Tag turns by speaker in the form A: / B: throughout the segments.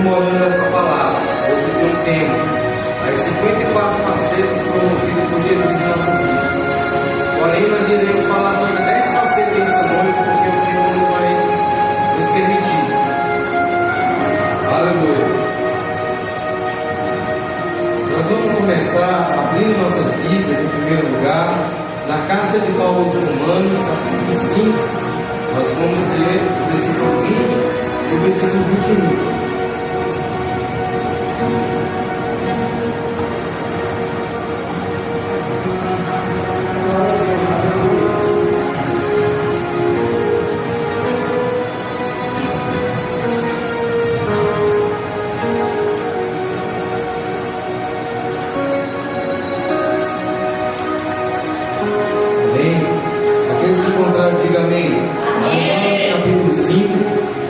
A: aprimorando essa palavra. Deus me deu um tempo. As 54 facetas promovidas por Jesus em nossas vidas. Porém, nós iremos falar sobre 10 facetas nessa noite, porque o tempo não vai nos permitir. Aleluia. Nós vamos começar abrindo nossas Bíblias, em primeiro lugar, na carta de Paulo aos Romanos, capítulo 5. Nós vamos ler o versículo 20 e o versículo 21.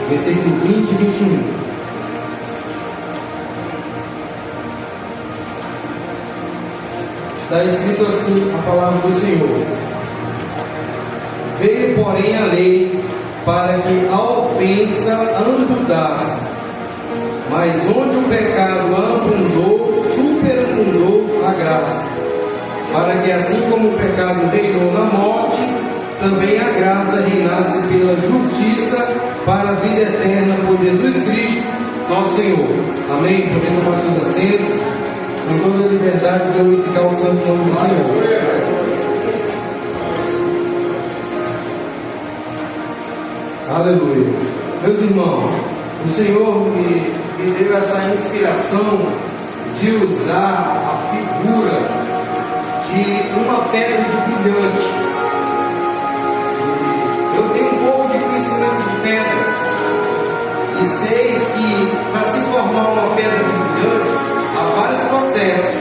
A: Versículo 20 e 21. Está escrito assim a palavra do Senhor: veio, porém, a lei para que a ofensa amputasse, mas onde o pecado abundou, superabundou a graça, para que assim como o pecado reinou na morte, também a graça reinasse pela justiça para a vida eterna por Jesus Cristo, nosso Senhor. Amém? Podemos tomar seus assentos, com toda a liberdade de glorificar o santo nome do Senhor. Aleluia. Meus irmãos, o Senhor me deu essa inspiração de usar a figura de uma pedra de brilhante. Eu tenho um pouco de conhecimento de pedra e sei que para se formar uma pedra de brilhante há vários processos,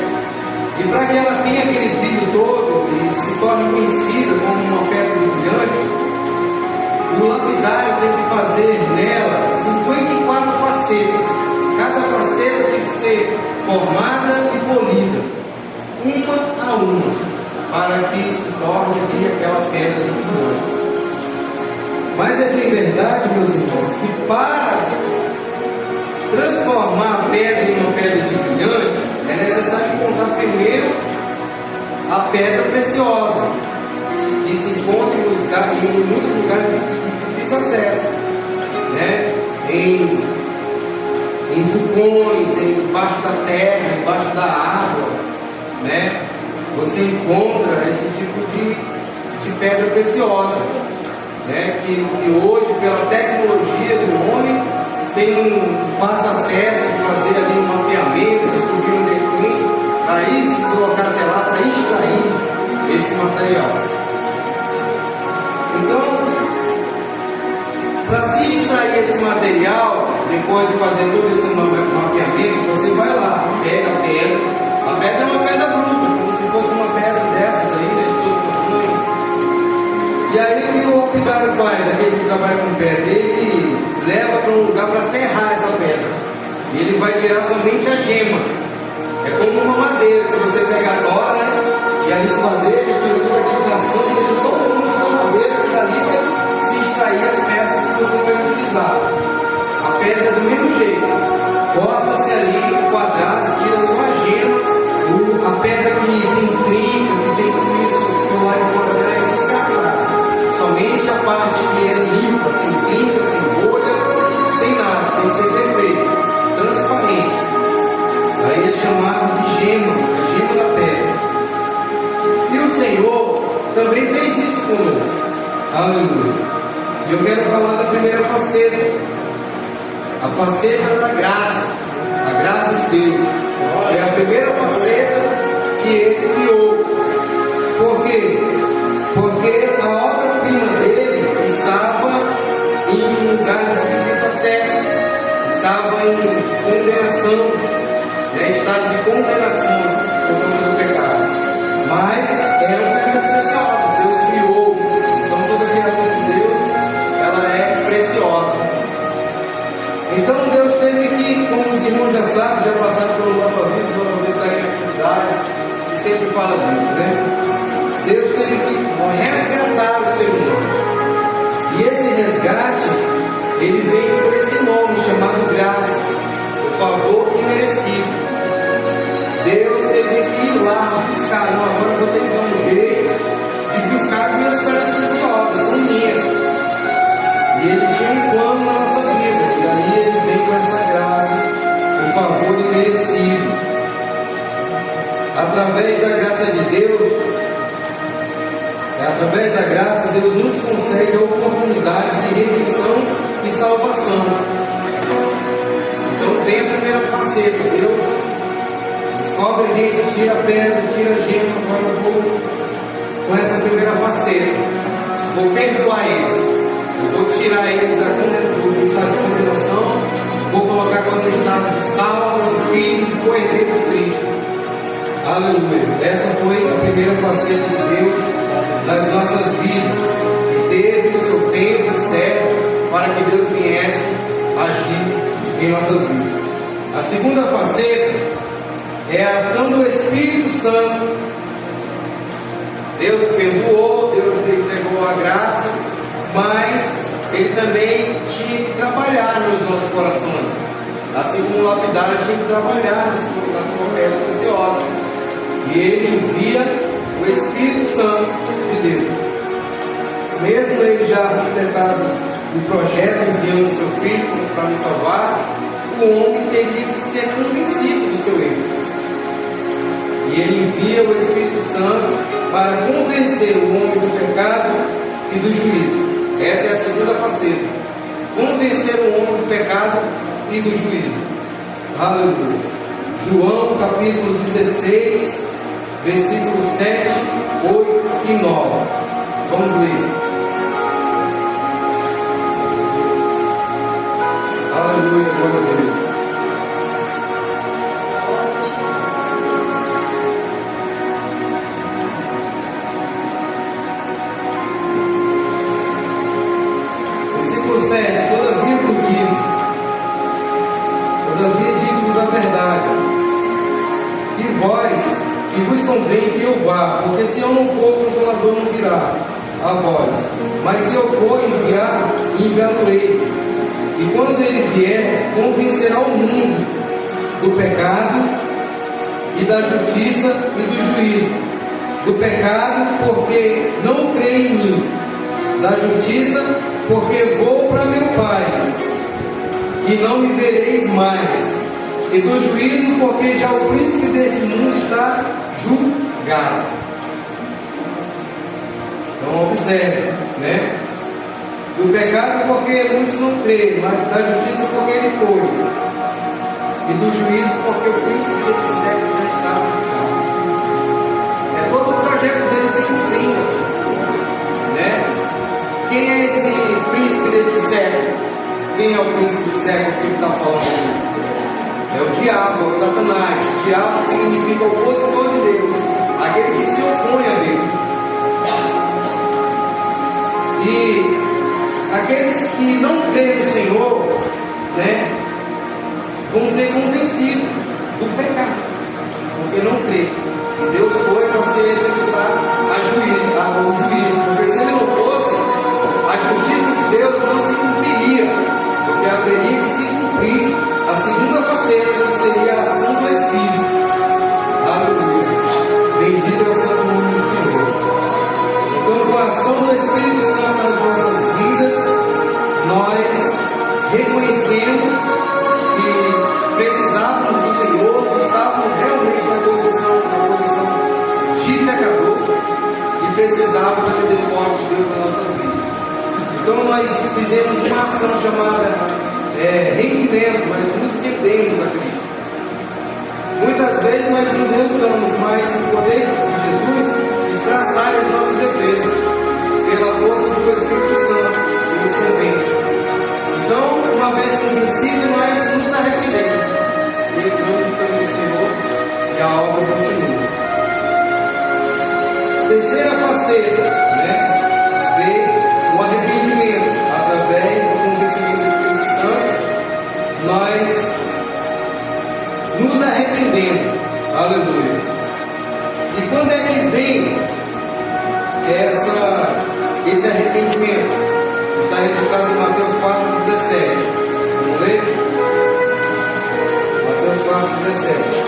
A: e para que ela tenha aquele brilho todo e se torne conhecida como uma pedra de brilhante, o lapidário tem que fazer nela 54 facetas. Cada faceta tem que ser formada e polida, uma a uma, para que se torne aqui aquela pedra de brilhante. Mas é bem verdade, meus irmãos, que para transformar a pedra em uma pedra de brilhante, é necessário encontrar primeiro a pedra preciosa, que se encontra em muitos lugares de difícil acesso, né? Em vulcões, embaixo da terra, embaixo da água, né? Você encontra esse tipo de pedra preciosa. Que hoje, pela tecnologia do homem, tem um fácil acesso de fazer ali um mapeamento, descobrir onde é que tem, para ir se deslocar até lá, para extrair esse material. Então, para se extrair esse material, depois de fazer todo esse mapeamento, você vai lá, pega a pedra. A pedra é uma pedra bruta, como se fosse uma pedra dessas aí, né, de todo tamanho. E aí o que o lapidário faz, aquele que trabalha com pedra, ele leva para um lugar para serrar essa pedra. E ele vai tirar somente a gema. É como uma madeira que você pega agora, né? E ali sua madeira, tira tudo aquilo das pontas e deixa só um pouco da madeira que dali vai se extrair as peças que você vai utilizar. A pedra é do mesmo jeito. Corta-se ali o quadrado, tira só a gema. A pedra que tem trinca, que tem tudo isso, que lá de fora dela é descartada. Somente a parte que é limpa, sem trinca, sem bolha, sem nada, tem que ser perfeito, transparente. Aí é chamado de gema, a gema da pedra. E o Senhor também fez isso conosco. Aleluia. E eu quero falar da primeira faceta, a faceta da graça, a graça de Deus. É a primeira faceta que Ele criou. Por quê? Porque a obra-prima dele estava em um lugar de difícil acesso, estava em condenação, estado de condenação por conta do pecado. Mas eram pedras preciosas, Deus criou. Então toda a criação de Deus, ela é preciosa. Então Deus teve que, como os irmãos já sabem, já passaram pelo Nova Vida, o Nova Vida está em atividade, e sempre fala disso, né? Deus teve que resgatar o ser humano. E esse resgate, ele veio por esse nome chamado graça. lá a buscar, não, agora eu vou ter que dar um jeito de buscar as minhas pedras preciosas, são minhas. E Ele tinha um plano na nossa vida, e aí Ele vem com essa graça, um favor imerecido. Através da graça de Deus, através da graça, Deus nos concede a oportunidade de redenção e salvação. Então vem a primeira faceta, Deus descobre a gente, tira a pedra, tira a gema, agora eu vou com essa primeira faceta, vou perdoar eles, eu vou tirar eles do estado de condenação, vou colocar no estado de salvos, filhos e co-herdeiro de Cristo. Aleluia. Essa foi a primeira faceta de Deus nas nossas vidas, e teve o seu tempo certo para que Deus viesse agir em nossas vidas. A segunda faceta é a ação do Espírito Santo. Deus perdoou, Deus entregou a graça, mas Ele também tinha que trabalhar nos nossos corações, assim como o lapidário tinha que trabalhar na sua pedra preciosa. E Ele envia o Espírito Santo de Deus. Mesmo Ele já completado o projeto, enviando o seu Filho para nos salvar, o homem teria que ser convencido do seu erro. E Ele envia o Espírito Santo para convencer o homem do pecado e do juízo. Essa é a segunda faceta. Convencer o homem do pecado e do juízo. Aleluia. João capítulo 16, versículos 7, 8 e 9. Vamos ler. Aleluia, glória a Deus. Versículo 7. Todavia digo-vos a verdade, que vos convém que eu vá, porque se eu não for, o Consolador não virá a vós. Mas se eu for enviá-lo-ei. E quando ele vier, convencerá o mundo do pecado e da justiça e do juízo. Do pecado, porque não crê em mim. Da justiça, porque vou para meu Pai, e não me vereis mais. E do juízo, porque já o príncipe deste mundo está julgado. Então observe, né? Do pecado, porque muitos não creem, mas da justiça, porque ele foi. E do juízo, porque o príncipe deste século já está julgado. É todo o projeto dele se cumprindo, né? Quem é esse príncipe deste século? Quem é o príncipe do século que ele está falando? É o diabo, é o Satanás. Diabo significa opositor de Deus, aquele que se opõe a Deus. E aqueles que não creem no Senhor, né, vão ser convencidos do pecado, porque não creem. E Deus foi para ser executar o juízo, porque se ele não fosse, a justiça de Deus não se cumpriria, porque haveria que se cumprir a segunda faceta, que seria a ação do Espírito. Aleluia. Bendito é o santo nome do Senhor. Então, com a ação do Espírito Santo nas nossas vidas, nós reconhecemos que precisávamos do Senhor, que estávamos realmente na posição de pecador e precisávamos da misericórdia de Deus nas nossas vidas. Então, nós fizemos uma ação chamada rendimento, nós nos rendemos a Cristo. Muitas vezes nós nos relutamos, mas o poder de Jesus estraçar as nossas defesas pela força do Espírito Santo que nos convence. Então, uma vez convencidos, nós nos arrependemos e entramos no caminho do Senhor e a obra continua. Terceira faceta, o arrependimento através do convencimento do Espírito Santo. Nós nos arrependemos, aleluia. E quando é que vem esse arrependimento? Está registrado em Mateus 4,17. Vamos ler? Mateus 4,17.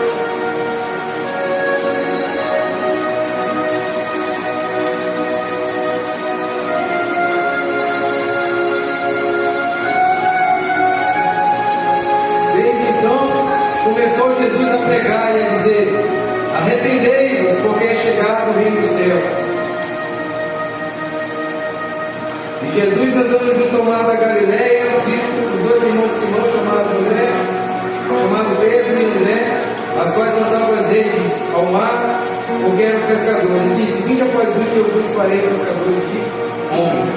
A: dizer: arrependei-vos, porque é chegado o reino dos céus. E Jesus, andando junto ao mar da Galileia, viu os dois irmãos de Simão, chamado Pedro e André, as quais lançavam azeite ao mar, porque eram pescadores. Ele disse: vinde após mim, e eu vos farei pescadores de homens.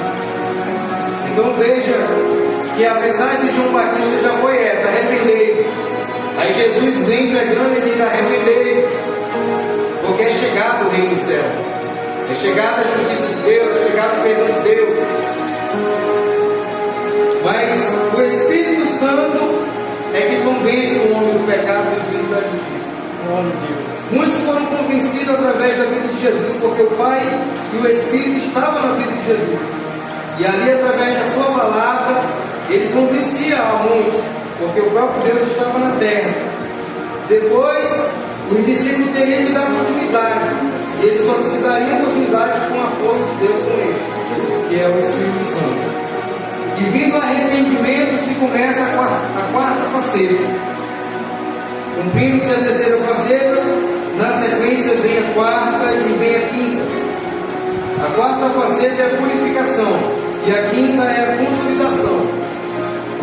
A: Então veja que a mensagem de João Batista já foi essa: arrependei-vos. Aí Jesus vem pregando e diz: arrependei-vos, porque é chegado o reino do céu, é chegada a justiça de Deus, é chegado o perdão de Deus. Mas o Espírito Santo é que convence o homem do pecado, do juízo e da justiça. Muitos foram convencidos através da vida de Jesus, porque o Pai e o Espírito estavam na vida de Jesus, e ali, através da sua palavra, ele convencia a muitos, porque o próprio Deus estava na terra. Depois, os discípulos teriam que dar continuidade, e eles só se dariam continuidade com a força de Deus com eles, que é o Espírito Santo. E vindo ao arrependimento se começa a quarta faceta. Cumprindo-se a terceira faceta, na sequência vem a quarta e vem a quinta. A quarta faceta é a purificação e a quinta é a consolidação.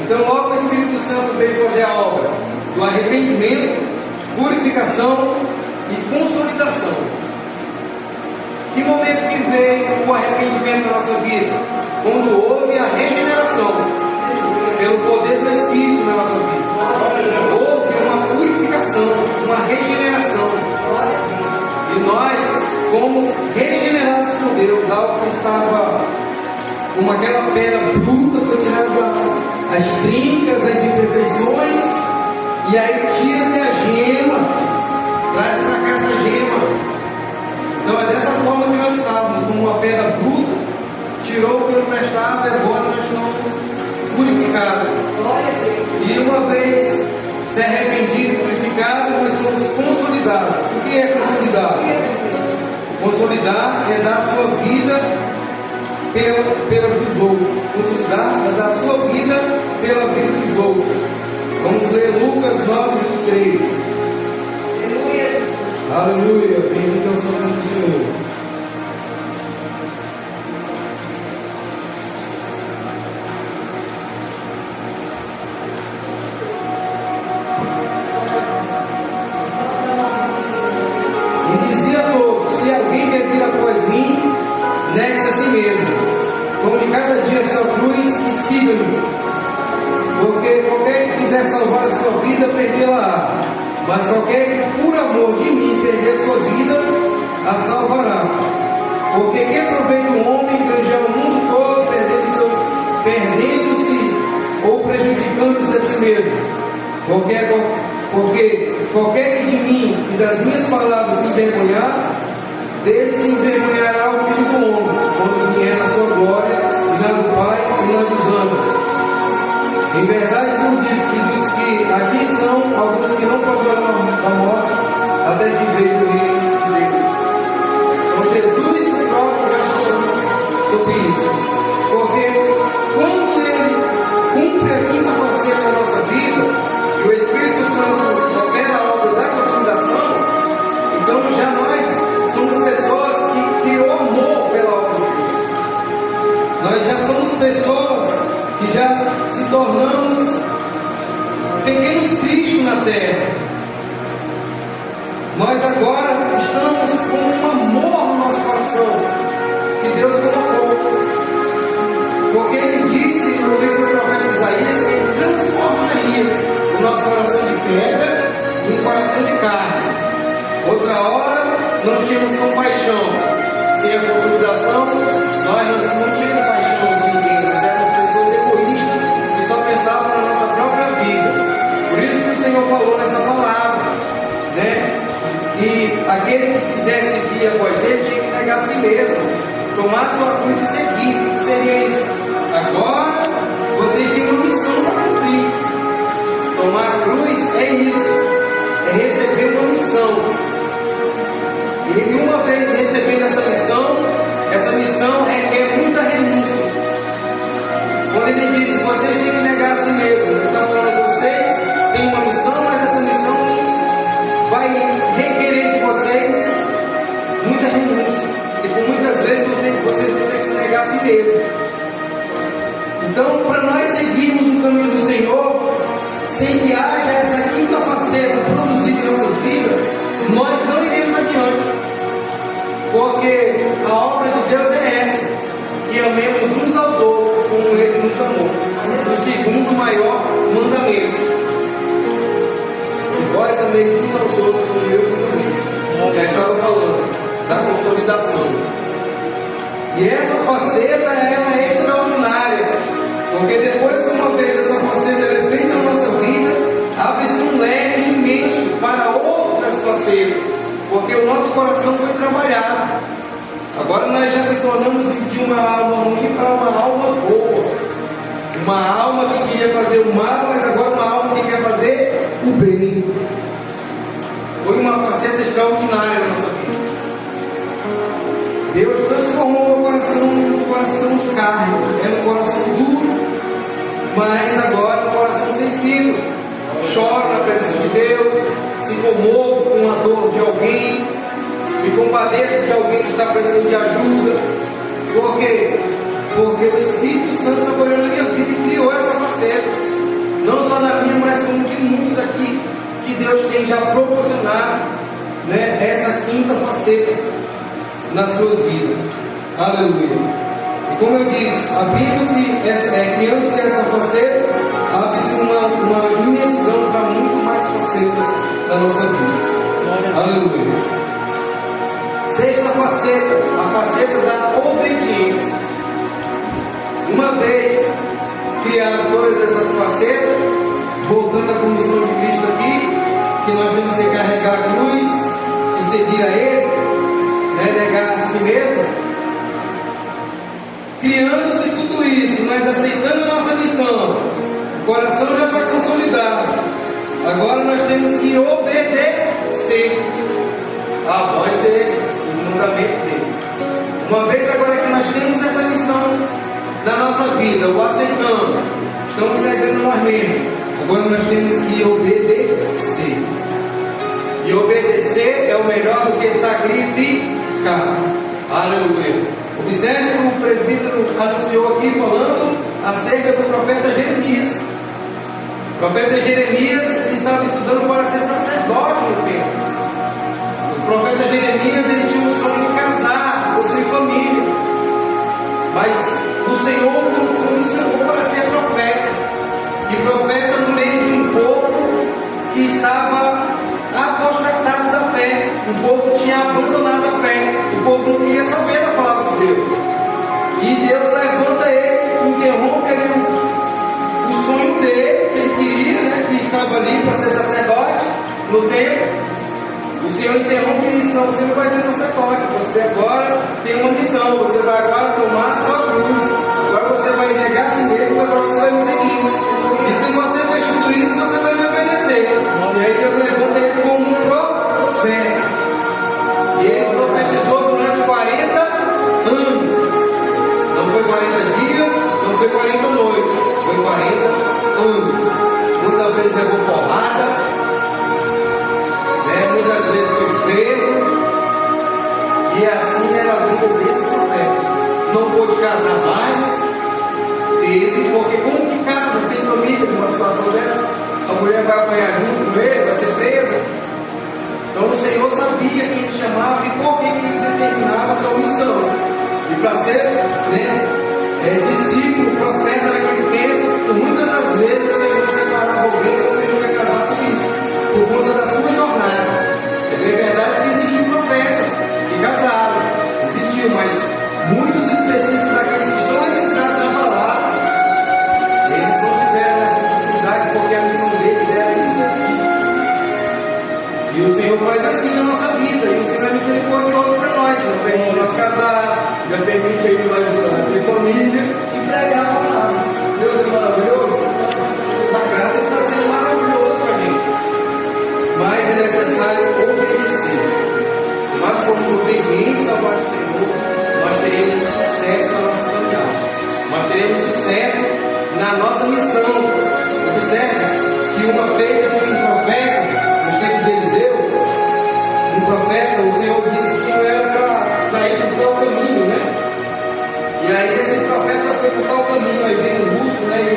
A: Então logo o Espírito Santo veio fazer a obra do arrependimento, purificação e consolidação. Que momento que veio o arrependimento na nossa vida? Quando houve a regeneração pelo poder do Espírito na nossa vida. Houve uma purificação, uma regeneração. E nós fomos regenerados por Deus. Algo que estava como aquela pedra bruta, foi tirada as trincas, as imperfeições, e aí tira-se a gema, traz para cá essa gema. Então é dessa forma que nós estávamos, como uma pedra bruta, tirou o que não prestava, e agora nós estamos purificados. E uma vez se arrependido, purificado, nós somos consolidados. O que é consolidar? Consolidar é dar a sua vida pela dos outros. Consolidar é dar a sua vida pela vida dos outros. Vamos ler Lucas 9:23. Aleluia, bendito é o seu nome do Senhor. E dizia a todos: se alguém quer vir após mim, negue-se a si mesmo, tome cada dia a sua cruz e siga-me. Porque qualquer que quiser salvar a sua vida, perdê-la-á. Mas qualquer que por amor de mim perder sua vida, a salvará. Porque que aproveita um homem granjear o mundo todo, perdendo-se ou prejudicando-se a si mesmo? Porque qualquer que de mim e das minhas palavras se envergonhar, dele se envergonhará o Filho do Homem, quando vier na sua glória, e na do Pai e na dos anjos. Em verdade, não digo que dos que aqui estão, alguns que não provarão a morte, até que veja o reino de Deus. Então Jesus próprio já falou sobre isso. Porque quando ele cumpre a quinta faceta da nossa vida, e o Espírito Santo opera a obra da consolidação, então já nós somos pessoas que criou amor pela obra de Deus. Nós já somos pessoas que já se tornamos pequenos Cristo na terra. Nós agora estamos com um amor no nosso coração que Deus colocou, porque Ele disse no livro do profeta Isaías que Ele transformaria o nosso coração de pedra em um coração de carne. Outra hora não tínhamos compaixão. Sem a consolidação, nós não tínhamos compaixão de ninguém. Nós éramos pessoas egoístas que só pensavam na nossa própria vida. Por isso que o Senhor falou nessa palavra, né? Que aquele que quisesse vir após Ele tinha que negar a si mesmo, tomar sua cruz e seguir. O que seria isso? Agora vocês têm uma missão para cumprir. Tomar a cruz é isso, é receber uma missão. E uma vez recebendo essa missão requer muita renúncia. Quando Ele disse: vocês têm que negar a si mesmo, Ele está falando: vocês têm uma missão, mas essa missão vai a si mesmo. Então, para nós seguirmos o caminho do Senhor, sem que haja essa quinta faceta produzida em nossas vidas, nós não iremos adiante. Porque a obra de Deus é essa: que amemos uns aos outros como Ele nos amou. O segundo maior mandamento: e vós ameis uns aos outros como eu vos amei. Já estava falando da consolidação. E essa faceta, ela é extraordinária, porque depois que uma vez essa faceta é feita na nossa vida, abre-se um leque imenso para outras facetas, porque o nosso coração foi trabalhado. Agora nós já se tornamos de uma alma ruim para uma alma boa, uma alma que queria fazer o mal, mas agora uma alma que quer fazer o bem. Foi uma faceta extraordinária na nossa vida. Deus transformou o coração em um coração de carne, era um coração duro, mas agora é um coração sensível. Chora na presença de Deus, se comovo com a dor de alguém, me compadeço de alguém que está precisando de ajuda. Por quê? Porque o Espírito Santo trabalhou na minha vida e criou essa faceta, não só na minha, mas como de muitos aqui, que Deus tem já proporcionado, né, essa quinta faceta nas suas vidas. Aleluia. E como eu disse, criando-se essa faceta, abre-se uma imensidão para muito mais facetas da nossa vida. Aleluia. Sexta faceta, a faceta da obediência. Uma vez criado todas essas facetas, voltando à comissão de Cristo aqui, que nós temos que carregar a cruz e seguir a Ele, negar a si mesmo, criando-se tudo isso, mas aceitando a nossa missão, o coração já está consolidado. Agora nós temos que obedecer a voz dele, os mandamentos dele. Uma vez agora que nós temos essa missão na nossa vida, o aceitamos, estamos negando nós mesmos, agora nós temos que obedecer. E obedecer é o melhor do que sacrificar. Aleluia. Observe como o presbítero anunciou aqui, falando acerca do profeta Jeremias. O profeta Jeremias estava estudando para ser sacerdote no templo. O profeta Jeremias, ele tinha um sonho de casar, possuir família, mas o Senhor o comissionou para ser profeta. E profeta no meio de um povo que estava apostatado da fé. O povo tinha abandonado a fé. O povo não queria saber da palavra de Deus. E Deus levanta ele, interrompe ele o sonho dele, que ele queria, né, que estava ali para ser sacerdote no templo. O Senhor interrompe e diz: não, você não vai ser sacerdote, você agora tem uma missão, você vai agora tomar a sua cruz, agora você vai negar a si mesmo, agora você vai me seguir. E se você fez tudo isso, você vai me obedecer. E aí Deus levanta ele como um profeta. E ele profetizou durante 40 anos. Não foi 40 dias, não foi 40 noites, foi 40 anos. Muitas vezes levou porrada, muitas vezes foi preso. E assim era a vida desse profeta. Não pôde casar mais. Teve, porque como que casa, tem família numa situação dessa? A mulher vai apanhar junto com ele, vai ser presa. Então o Senhor sabia quem ele chamava e por que ele determinava a sua missão. E para ser, discípulo, profeta naquele tempo, muitas das vezes o Senhor separava alguém ou ele ia casar por isso, por conta da sua jornada. É verdade que existiam profetas que casaram, existiu, mas muitos específicos daqueles que estão registrados na palavra, eles não tiveram essa oportunidade porque a missão deles era específica. E o Senhor faz assim na nossa vida, e o Senhor é misericordioso para nós, não permite nós casar, já permite aí nós foi por tal caminho, aí veio um russo, né,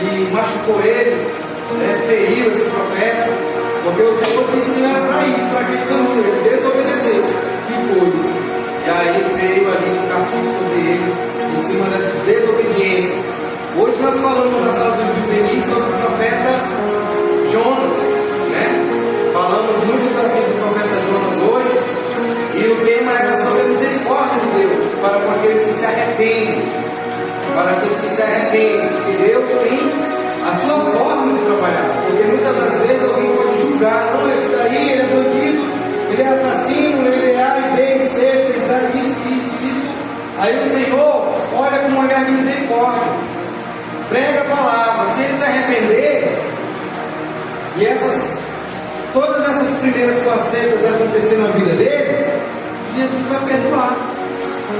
A: e machucou ele, né, feriu esse profeta, porque o Senhor disse que não era para ir para aquele caminho, ele desobedeceu e foi. E aí veio ali um castigo sobre ele, em cima da desobediência. Hoje nós falamos na sala do juvenil sobre o profeta Jonas, né? Falamos muito também do profeta Jonas hoje, e o tema era sobre a misericórdia de Deus para com aqueles que se arrependem, para aqueles que se arrependem, que Deus tem a sua forma de trabalhar, porque muitas das vezes alguém pode julgar, não, esse daí ele é bandido, ele é assassino, ele é A, B, C, pensar isso. Aí o Senhor olha com um olhar de misericórdia, prega a palavra, se ele se arrepender, e todas essas primeiras facetas aconteceram na vida dele, Jesus vai perdoar.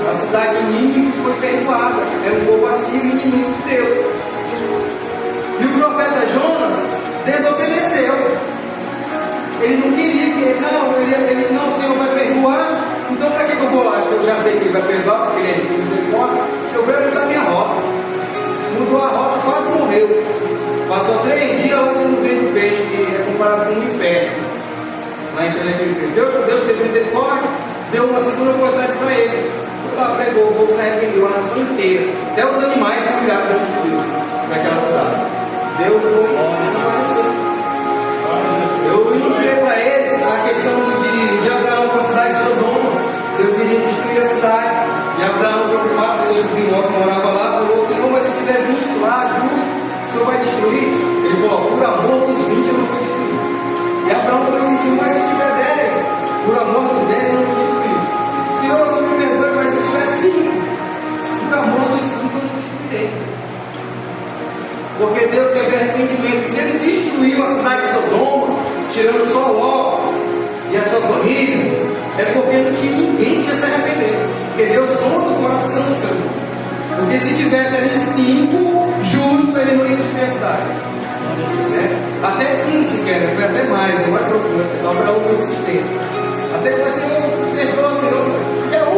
A: A cidade de Nínive foi perdoada, era um povo assírio inimigo de Deus. E o profeta Jonas desobedeceu. Ele não queria que ele não, o Senhor vai perdoar, então para que eu vou lá? Eu já sei que ele vai perdoar, porque ele é de misericórdia. Eu quero mudar minha rota. Mudou a rota, quase morreu. Passou 3 dias lá no meio do peixe, que é comparado com um inferno. Lá em Telegram. Deus teve misericórdia, deu uma segunda oportunidade para ele. Foi lá, pregou, o povo se arrependeu, a nação inteira. Até os animais se viraram diante de Deus, naquela cidade. Deus foi desapareceu. Eu ilustrei para eles a questão de Abraão com a cidade de Sodoma. Deus iria destruir a cidade. E Abraão, preocupado com seu sobrinho que morava lá, falou: Senhor, mas se tiver 20 lá, junto, o Senhor vai destruir? Ele falou: por amor dos 20 eu não vou destruir. E Abraão também insistiu: mas se tiver 10, por amor dos 10 eu não vou destruir. Senhor, o Senhor me perdoe, mas se tiver 5, por amor dos 5 eu não destruirei. Porque Deus quer ver arrependimento. Se ele destruiu a cidade de Sodoma, tirando só Ló e a sua família, é porque não tinha ninguém que ia se arrepender. Porque Deus sonda o coração do seu irmão. Porque se tivesse ali 5 justos, ele não ia destruir a cidade. Né? Até 1 sequer, foi até mais, é mais profundo. Abraão foi insistente. Até que vai ser: perdoa, Senhor. É 1. O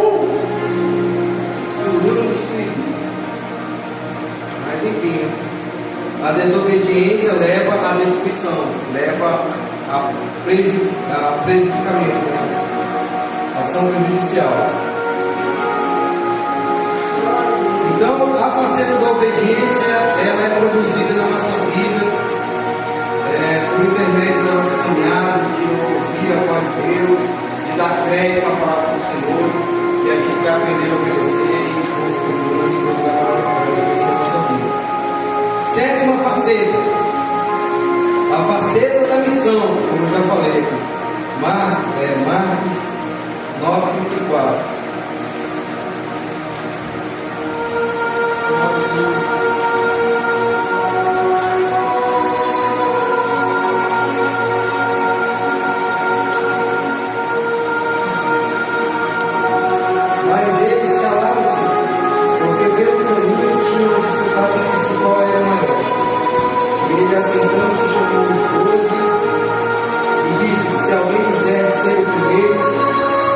A: não destruiu. Mas enfim, a desobediência leva à destruição, leva a prejudicamento, né? Ação prejudicial. Então, a faceta da obediência, ela é produzida na nossa vida, por intermédio da nossa caminhada, de ouvir a voz de Deus, de dar crédito à palavra do Senhor, e a gente vai aprender a obedecer e Deus continua, e Deus vai obedecer a nossa vida. Sétima faceta, a faceta da missão, como eu já falei, Marcos 9:34. Mas eles calaram-se, porque pelo caminho tinham disputado entre qual era maior. Ele, assentando-se, chamou os 12 e disse: se alguém quiser ser o primeiro,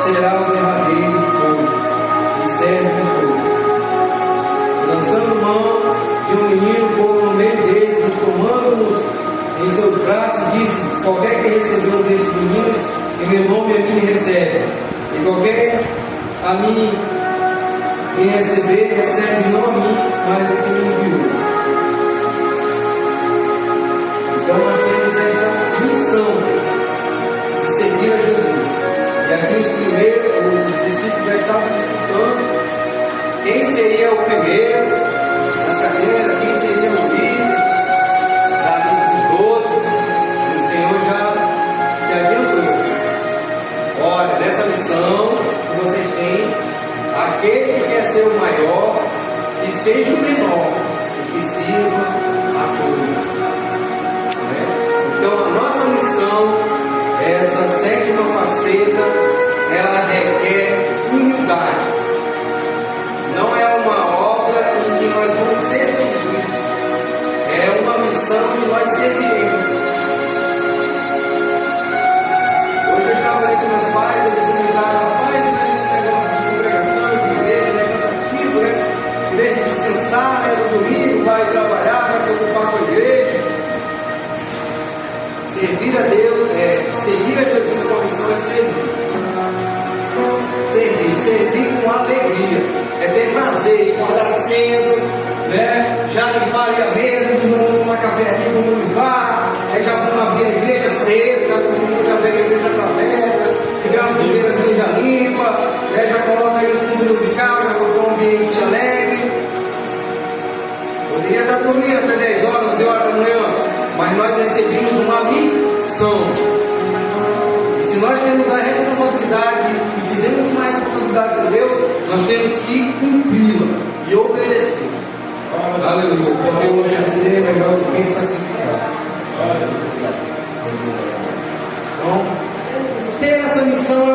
A: será o derradeiro de todos e serve de todos. Lançando mão de um menino, pôs no meio deles e, tomando-nos em seus braços, disse-lhes: qualquer que recebeu um destes meninos, em meu nome a mim me recebe, e qualquer a mim me receber, recebe não a mim, mas a quem me enviou. Então nós temos essa missão de seguir a Jesus. E aqui os discípulos já estavam disputando quem seria o primeiro nas cadeiras, quem seria o líder da lista dos 12. E o Senhor já se adiantou: olha, nessa missão que vocês têm, aquele que quer ser o maior, que seja o menor, e que sirva a todos. Então a nossa missão, essa sétima faceta, ela requer humildade. Não é uma obra em que nós vamos ser servidos, é uma missão que nós serviremos. Hoje eu estava ali com meus pais, eles comentaram: rapaz, mas esse negócio de congregação, de igreja, é cansativo, né? vez de descansar, né, no domingo, vai trabalhar, vai se ocupar com a igreja. Servir a Deus, seguir a Jesus com a missão é servir com alegria, é ter prazer, acordar cedo, né? Já limpar a mesa, não tomar café aqui, vamos limpar, aí já vamos abrir a igreja cedo, já conseguimos já ver a igreja para aberta, tiver umas sujeiras já limpa, né? Já coloca aí um fundo musical, já colocou um ambiente alegre. Poderia estar dormindo até 10 horas, 11 horas da manhã, mas nós recebemos uma missão. E se nós temos a responsabilidade e fizemos uma responsabilidade com Deus, nós temos que cumpri-la e obedecer. Aleluia. Porque o obedecer é melhor do que sacrificar. Então, ter essa missão é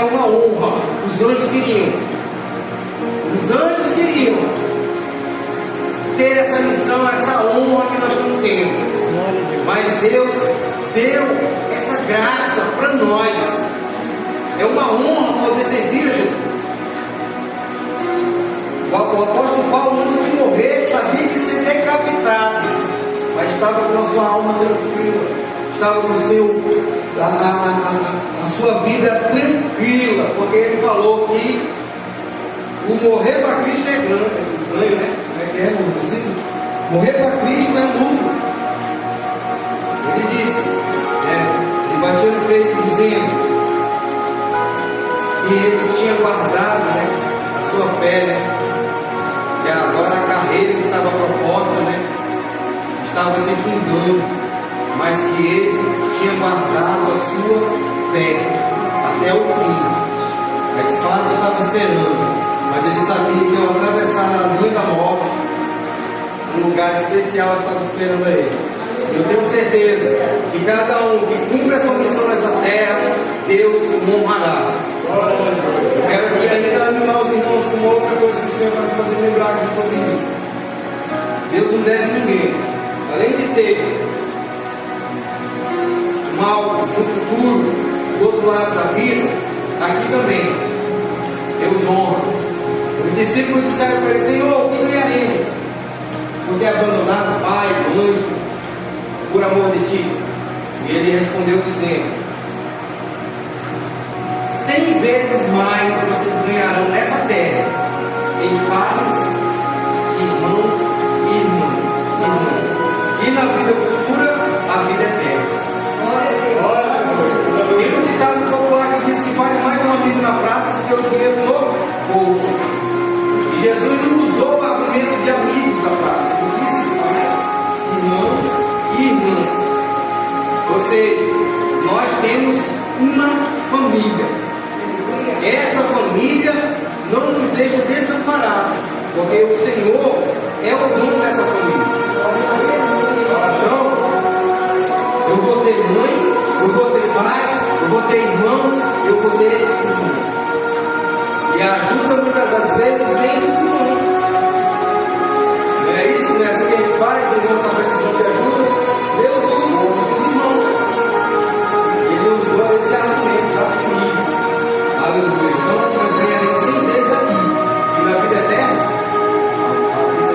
A: uma honra. Os anjos queriam. Os anjos queriam ter essa missão, essa honra que nós estamos tendo. Mas Deus deu essa graça para nós. É uma honra poder servir a Jesus. O apóstolo Paulo, antes de morrer, sabia que seria decapitado, mas estava com a sua alma tranquila, estava com a sua vida tranquila, porque ele falou que o morrer para Cristo é ganho, né? Como é que é? Assim, morrer para Cristo é lucro. Ele disse, ele bateu no peito dizendo que ele tinha guardado, né, a sua fé, que agora a carreira que estava proposta, né, estava se findando, mas que ele tinha guardado a sua fé até o fim. A espada estava esperando, mas ele sabia que ao atravessar a linha da morte, um lugar especial estava esperando a ele. Eu tenho certeza que cada um que cumpre a sua missão nessa terra, Deus o honrará. Eu quero que ainda animar os irmãos com outra coisa que o Senhor vai fazer lembrar aqui sobre isso. Deus não deve ninguém. Além de ter mal no futuro, do outro lado da vida, aqui também Deus honra. Os discípulos disseram para ele: Senhor, o que ganharemos por ter abandonado pai, mãe, por amor de ti? E ele respondeu dizendo: 100 vezes mais vocês ganharão nessa terra, em paz, irmãos e irmãs, e na vida futura, a vida eterna. Tem um ditado popular que diz que vale mais uma vida na praça do que o dinheiro no bolso. E Jesus não usou o argumento de amigos da praça, ele disse pais, irmãos e irmãs. Ou seja, nós temos uma família. Essa família não nos deixa desamparados, porque o Senhor é o dono dessa família. Então, eu vou ter mãe, eu vou ter pai, eu vou ter irmãos, eu vou ter irmãos. E a ajuda muitas das vezes vem dos irmãos. Não é isso, né? Assim que a gente faz, o irmão está precisando de ajuda, Deus usa os irmãos. Ele usou esse argumento da família. Aleluia. Então nós ganharemos 100 vezes aqui. E na vida eterna, a vida futura.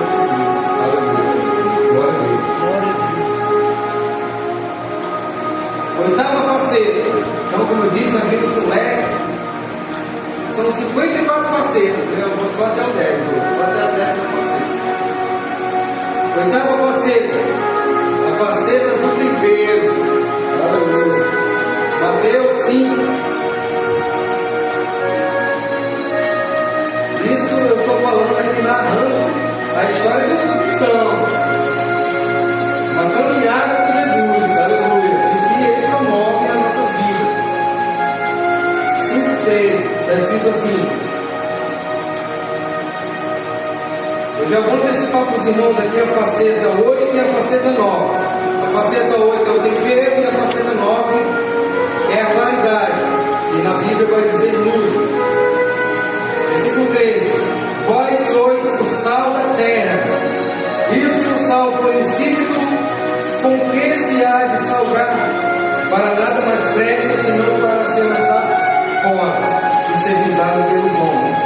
A: Aleluia. Glória a Deus. Oitava faceta. Então, como eu disse, aqui no Sulé são 54 facetas. Eu vou só até o 10. Só até a 10ª faceta. Oitava faceta. A faceta do tempero. Aleluia. Mateus 5. Isso eu estou falando aqui, narrando a história do cristão, uma caminhada com Jesus, aleluia, em que ele promove as nossas vidas. 5:3, está escrito assim. Eu já vou antecipar para os irmãos aqui a faceta 8 e a faceta 9. A faceta 8 é o tempero e a faceta 9 é a claridade. E na Bíblia vai dizer luz. Versículo 13: Vós sois o sal da terra. E se o sal for insípido, com que se há de salgar? Para nada mais presta, senão para ser lançado fora e ser pisado pelos homens.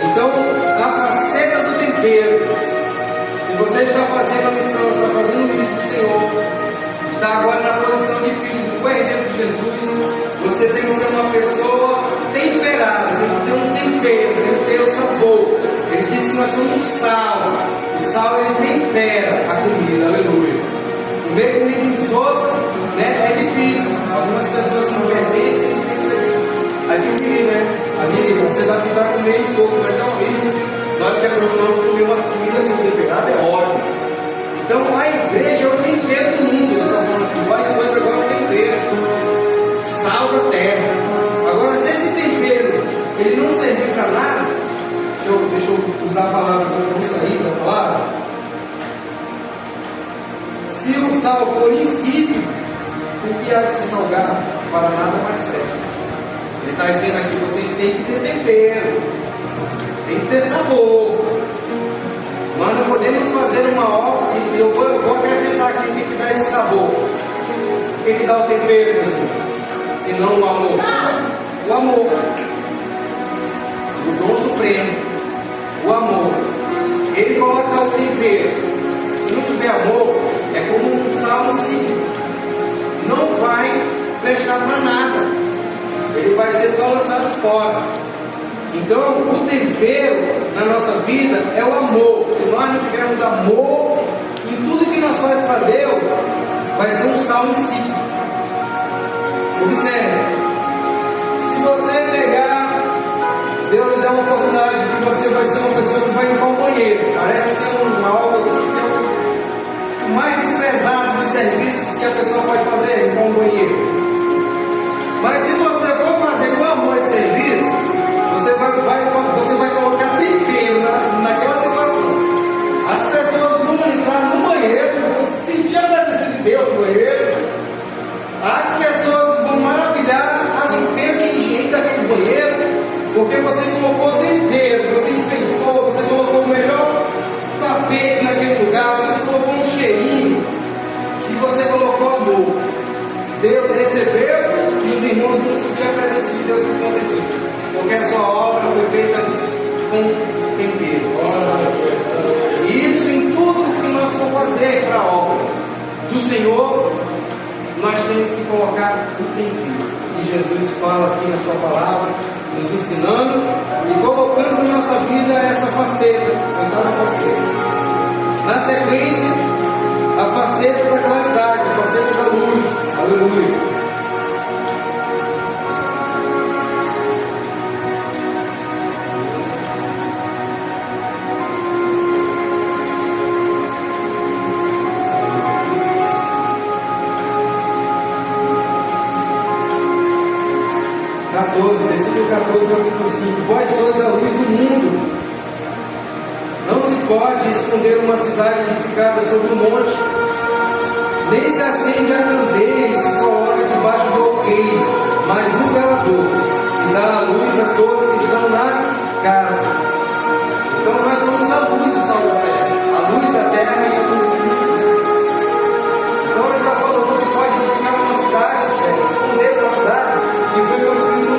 A: Então, a faceta do tempero tempero. Se você está fazendo a missão, está fazendo o vídeo do Senhor, está agora na posição de filhos do herdeiro de Jesus, você tem que ser uma pessoa temperada, tem que ter um tempero, tem que ter o sabor. Ele disse que nós somos sal. O sal ele tempera a comida, aleluia. Comer comida insossa, né, é difícil. Algumas pessoas não pertencem, a gente tem que ser adquirir, né? Amiga, você vai comer insosso, mas é horrível. Nós que acostumamos comer uma comida com temperada é ótimo. Então a igreja é o tempero do mundo. Ele está falando aqui, vós sois agora o tempero, sal da terra. Agora, se esse tempero ele não servir para nada, deixa eu usar a palavra para não sair da palavra. Se o sal for insípido, o que há de se salgar? Para nada mais presta. Ele está dizendo aqui, vocês têm que ter tempero, tem que ter sabor. Nós não podemos fazer uma obra, e eu vou acrescentar aqui o que dá esse sabor. O que dá o tempero, meu senhor? Se não o amor. O amor. O dom supremo. O amor. Ele coloca o tempero. Se não tiver amor, é como um sal insípido. Não vai prestar para nada. Ele vai ser só lançado fora. Então, o tempero na nossa vida é o amor. Se nós não tivermos amor em tudo que nós fazemos para Deus, vai ser um sal insípido. Observe. Se você pegar, Deus lhe dá uma oportunidade que você vai ser uma pessoa que vai limpar o banheiro. Parece ser algo assim que é o mais desprezado dos serviços que a pessoa pode fazer, limpar um banheiro. Mas se você for fazer com amor esse serviço, você vai colocar tempero naquela situação. As pessoas vão entrar no banheiro, vão se sentir agradecido de Deus no banheiro. As pessoas vão maravilhar a limpeza e higiene daquele banheiro, porque você colocou tempero, você enfeitou, você colocou o melhor tapete naquele lugar, você colocou um cheirinho e você colocou amor. Deus recebeu e os irmãos vão sentir a presença de Deus por conta disso, porque a sua obra foi feita com tempero. Isso em tudo que nós vamos fazer para a obra do Senhor, nós temos que colocar o tempero. E Jesus fala aqui na sua palavra, nos ensinando e colocando na nossa vida essa faceta, oitava faceta. Na sequência, a faceta da claridade, a faceta da luz. Aleluia. Versículo 14, capítulo 5. Vós sois a luz do mundo. Não se pode esconder uma cidade edificada sobre um monte, nem se acende a candeia e se coloca debaixo do alqueire, mas no velador, e dá a luz a todos que estão na casa. Então nós somos a luz do sal da terra, a luz da terra e a luz do mundo. Então ele está falando, não se pode edificar uma cidade, esconder uma cidade e foi construído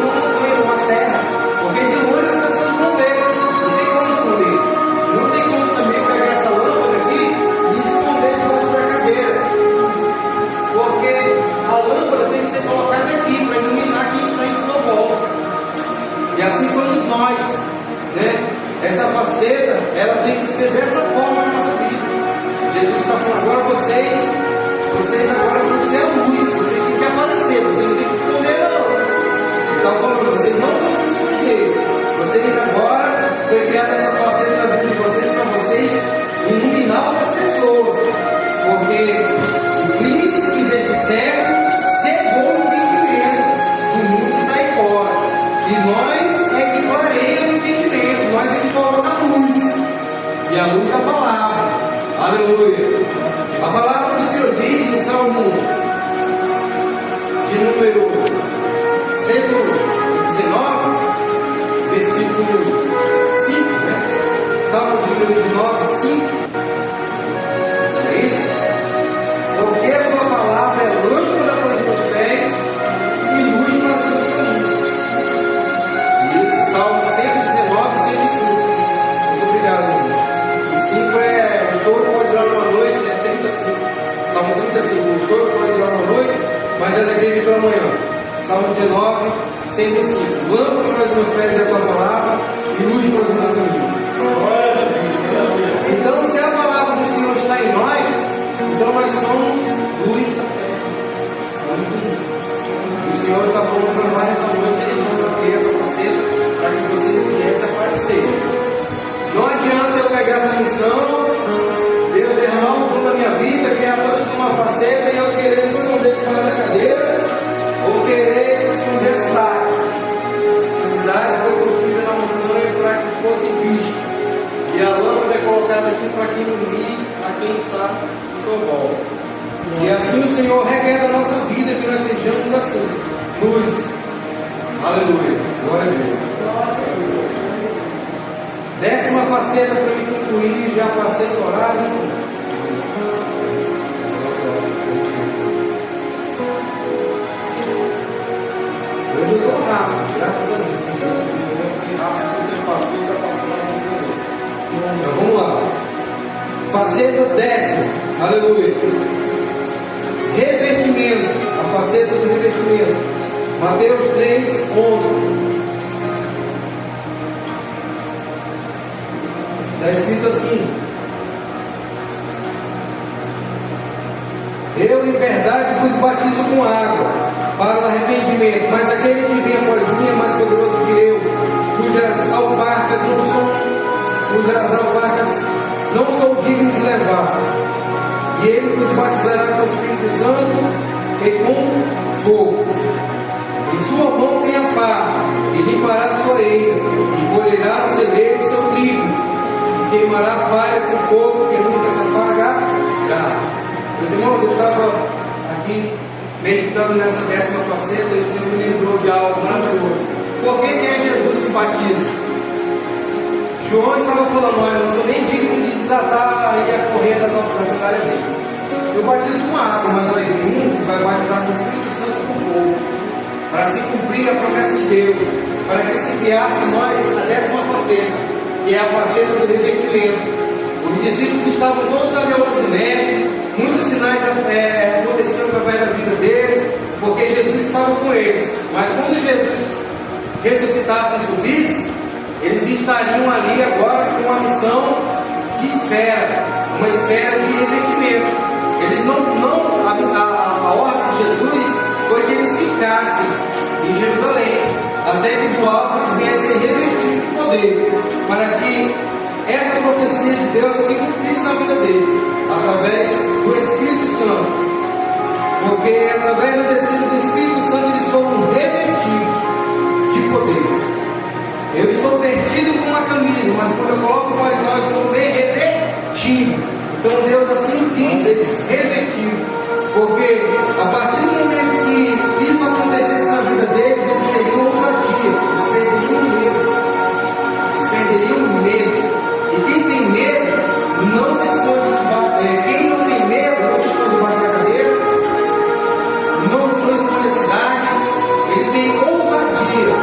A: numa serra, porque de longe as pessoas não veem, não tem como esconder. Não tem como também pegar essa lâmpada aqui e esconder debaixo da cadeira, porque a lâmpada tem que ser colocada aqui para iluminar quem está em sua volta. E assim somos nós, né? Essa faceta, ela tem que ser dessa forma na nossa vida. Jesus está falando, agora vocês agora vão ser a luz, vocês têm que aparecer, vocês não têm que se esconder não. Então, vocês não vão se esconder. Vocês agora foi criada essa faceta na vida de vocês para vocês iluminar outras pessoas. Porque o príncipe deste século cegou o entendimento do mundo que está aí fora. E nós é que clareia o entendimento, nós é que coloca a luz. E a luz da palavra. Aleluia. A palavra do Senhor diz no Salmo de número 119, versículo 5, né? Salmo de número 19, 5. É isso? Porque a tua palavra é lâmpada para os meus pés e luz para os meus caminhos. Isso, Salmo 119, 105. Muito obrigado, irmão. Mas é da igreja pela manhã. Salmo 19, 105. Lâmpada para os meus pés é a tua palavra e luz para os meus caminhos. Então, se a palavra do Senhor está em nós, então nós somos luz da terra. O Senhor está falando para nós essa noite, essa faceta, para que vocês viessem a aparecer. Não adianta eu pegar essa missão, Deus derramar um dom na minha vida, criar toda uma faceta e eu querer me esconder debaixo da cadeira, ou querer esconder a cidade. A cidade foi construída na montanha para que fosse vista. E a lâmpada é colocada aqui para que ilumine a quem está em sua volta. E assim o Senhor requer da nossa vida que nós sejamos assim. Luz. Aleluia. Glória a Deus. 10ª faceta para me concluir, já passei do horário. Hoje eu estou rápido, graças a Deus. Então vamos lá. Faceta 10ª. Aleluia. Revestimento. A faceta do revestimento. Mateus 3, 11. Está escrito assim: eu em verdade vos batizo com água para o arrependimento, mas aquele que vem após mim é mais poderoso que eu, cujas alparcas não sou digno de levar. E ele vos batizará com o Espírito Santo e com fogo. Em sua mão tem a pá, e limpará a sua eira, e colherá no celeiro o seu trigo, e queimará a palha com fogo que nunca se apagará. Meus irmãos, eu estava aqui meditando nessa 10ª faceta e o Senhor me lembrou de algo maravilhoso. Por que é Jesus se batiza? João estava falando: olha, eu não sou nem digno de desatar e a correr das sandálias dele. Eu batizo com água, mas vai vir um que vai batizar com o Espírito Santo com fogo, para se cumprir a promessa de Deus, para que se criasse em nós a 10ª faceta, que é a faceta do revestimento. Os discípulos estavam todos ali ao lado do mestre, muitos sinais aconteciam através da vida deles, porque Jesus estava com eles. Mas quando Jesus ressuscitasse e subisse, eles estariam ali agora com uma missão de espera, uma espera de revestimento. Eles a ordem de Jesus foi que eles ficassem em Jerusalém, até que do alto eles viessem revestidos de poder, para que essa profecia de Deus se cumprisse na vida deles, através do Espírito Santo. Porque através da descida do Espírito Santo eles foram revestidos de poder. Eu estou vestido com uma camisa, mas quando eu coloco o paletó, eu estou bem revestido. Então Deus assim quis, eles revestidos. Porque a partir do momento que isso acontecesse na vida deles, eles teriam ousadia, eles perderiam medo. Eles perderiam medo. E quem tem medo não se esconde debaixo. Quem não tem medo não se esconde debaixo da cadeira, não esconde a cidade, ele tem ousadia.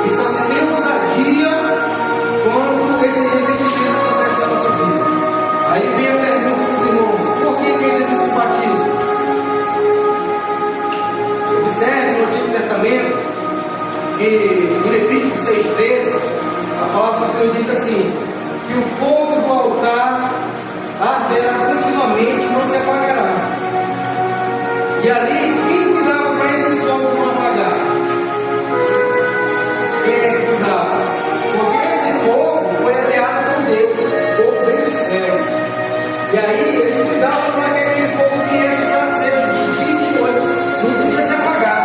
A: E só se tem ousadia quando esse revestimento acontece na nossa vida. Aí vem a pergunta dos irmãos: por que Jesus se batiza? Observe no Antigo Testamento que no Levítico 6,13 a palavra do Senhor diz assim: que o fogo do altar arderá continuamente, não se apagará. E ali, quem cuidava para esse fogo não apagar? Quem é que cuidava? Porque esse fogo foi ateado por Deus, fogo veio do céu. E aí eles cuidavam para que aquele fogo viesse estar aceso de dia e de noite, não podia se apagar.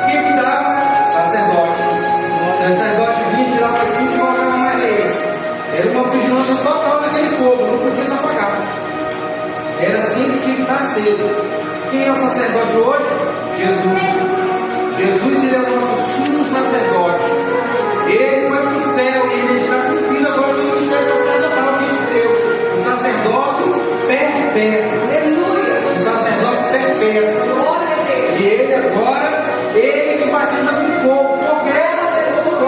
A: Quem cuidava? Sacerdote. O sacerdote vinha, tirava para cima e colocava mais lenha. Era uma vigilância total naquele fogo, não podia se apagar. Era assim que tinha que estar aceso. Quem é o sacerdote hoje? Jesus. Jesus, ele é o nosso sumo sacerdote. Ele foi para o céu e ele está cumprindo agora o seu ministério sacerdotal diante de Deus. O sacerdócio perpétuo. Aleluia. O sacerdócio perpétuo. Glória a Deus. E ele agora, ele que batiza com fogo. Por quê? Porque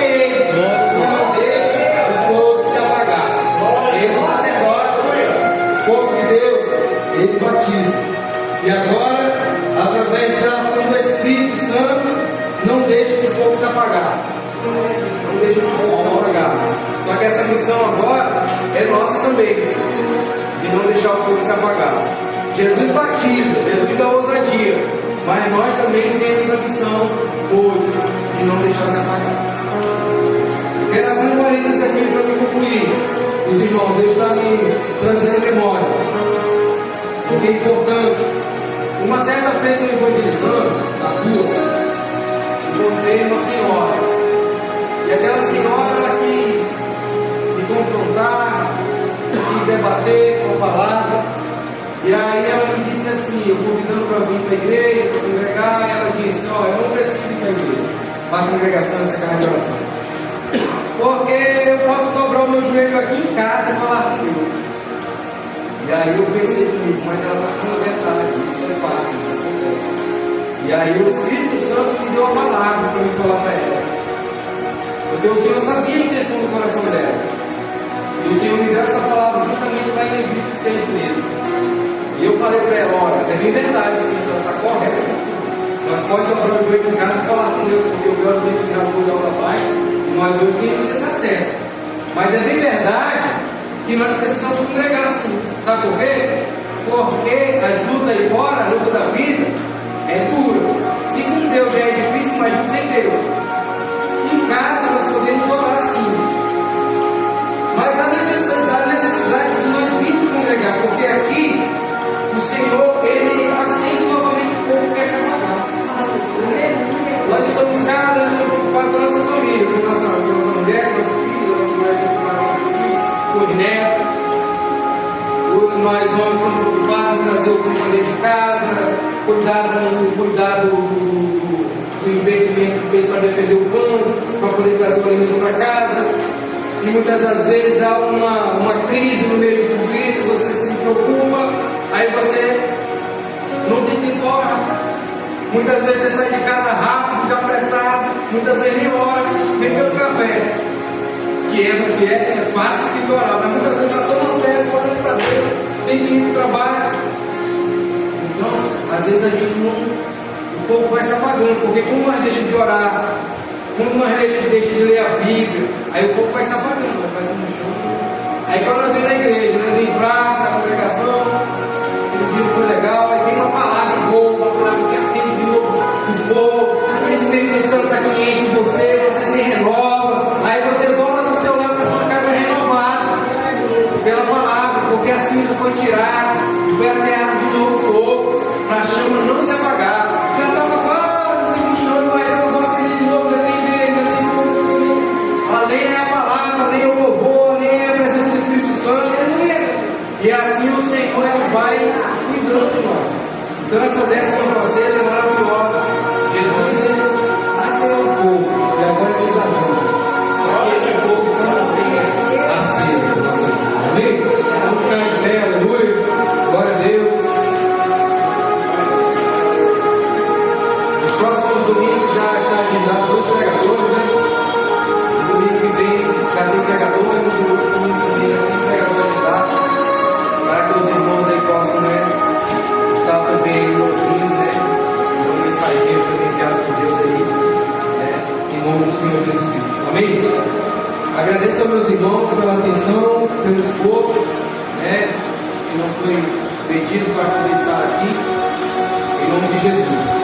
A: é ele que não deixa o fogo se apagar. Ele é o sacerdote, o fogo de Deus, ele batiza. E agora, através Só que essa missão agora é nossa também, de não deixar o fogo se apagar. Jesus batiza, Jesus dá ousadia, mas nós também temos a missão hoje de não deixar se apagar. Quero abrir um parênteses aqui para me concluir. Os irmãos, Deus está me trazendo memória, porque é importante. Uma certa feita eu evangelizando na rua, encontrei uma senhora, e aquela senhora ela quis me confrontar, quis debater com a palavra, e aí ela me disse assim, eu convidando para vir para a igreja, para congregar, e ela disse, ó, eu não preciso ir para a igreja, para a congregação, essa carga de oração, porque eu posso dobrar o meu joelho aqui em casa e falar com Deus. E aí eu pensei comigo, mas ela está falando a verdade, isso é fato, isso acontece. E aí o Espírito Santo me deu a palavra para me falar para ela. Porque o Senhor sabia a intenção do coração dela. E o Senhor me deu essa palavra justamente lá em Levítico 6:13. E eu falei para ela, olha, é bem verdade, sim, a senhora está correta. Nós podemos dobrar o joelho em casa e falar com Deus, porque o Deus tem que se rasgou de alta baixo, e nós hoje temos esse acesso. Mas é bem verdade que nós precisamos congregar sim. Sabe por quê? Porque as lutas aí fora, a luta da vida, é dura. Se com Deus já é difícil, imagina sem Deus. Em casa nós podemos orar sim. Mas há necessidade de nós virmos congregar, porque aqui o Senhor, Ele acende novamente o fogo que quer se apagar. Nós estamos em casa, nós estamos preocupados com a nossa família, com a nossa mulher, com nossos filhos, a nossa mulher com nossos filhos, com os netos. Nós homens somos preocupados em trazer o comida dentro de casa, cuidado do investimento que fez para defender o pão, para poder trazer o alimento para casa. E muitas das vezes há uma crise no meio de tudo isso, você se preocupa, aí você não tem tempo para orar. Muitas vezes você sai de casa rápido, já apressado, muitas vezes nem ora, nem pelo café. Que é fato que tem que orar, mas muitas vezes está tão pressa, olhando para Deus, tem que ir para o trabalho. Então, às vezes a gente não, o fogo vai se apagando, porque como nós deixamos de orar, como nós deixamos de ler a Bíblia, aí o fogo vai se apagando, vai fazendo um chão. Aí quando nós vemos na igreja, nós vemos fraco na congregação, o dia foi legal, aí vem uma palavra boa, uma palavra que acende de novo o fogo, o Espírito Santo está que enche você se renova, aí você volta para o seu lado, para a sua casa renovada pela palavra, porque a cinza foi tirada, foi ateado de novo fogo, para a chama não se apagar. Já estava quase se puxando, mas eu vou acender de novo, ainda tem fogo. A lei é a palavra, a lei é o louvor, a lei é a presença do Espírito Santo. E assim o Senhor ele vai cuidando de nós. Então essa 10ª faceta é maravilhosa. Jesus ele ateu o fogo, e agora ele nos ajuda. Para que esse fogo se mantenha aceso. Amém? Vamos ficar em pé, aleluia. Glória a Deus. Os próximos domingos já está agendado 2 pregadores, né? No domingo que vem já tem pregador, e no domingo que vem já tem pregador agendado. Para que os irmãos aí possam, né, estar também ouvindo, né? Uma mensageiro também enviado por Deus aí, né? Em nome do Senhor Jesus Cristo. Amém? Agradeço aos meus irmãos pela atenção, pelo esforço, né? Que não foi pedido para poder estar aqui. Em nome de Jesus.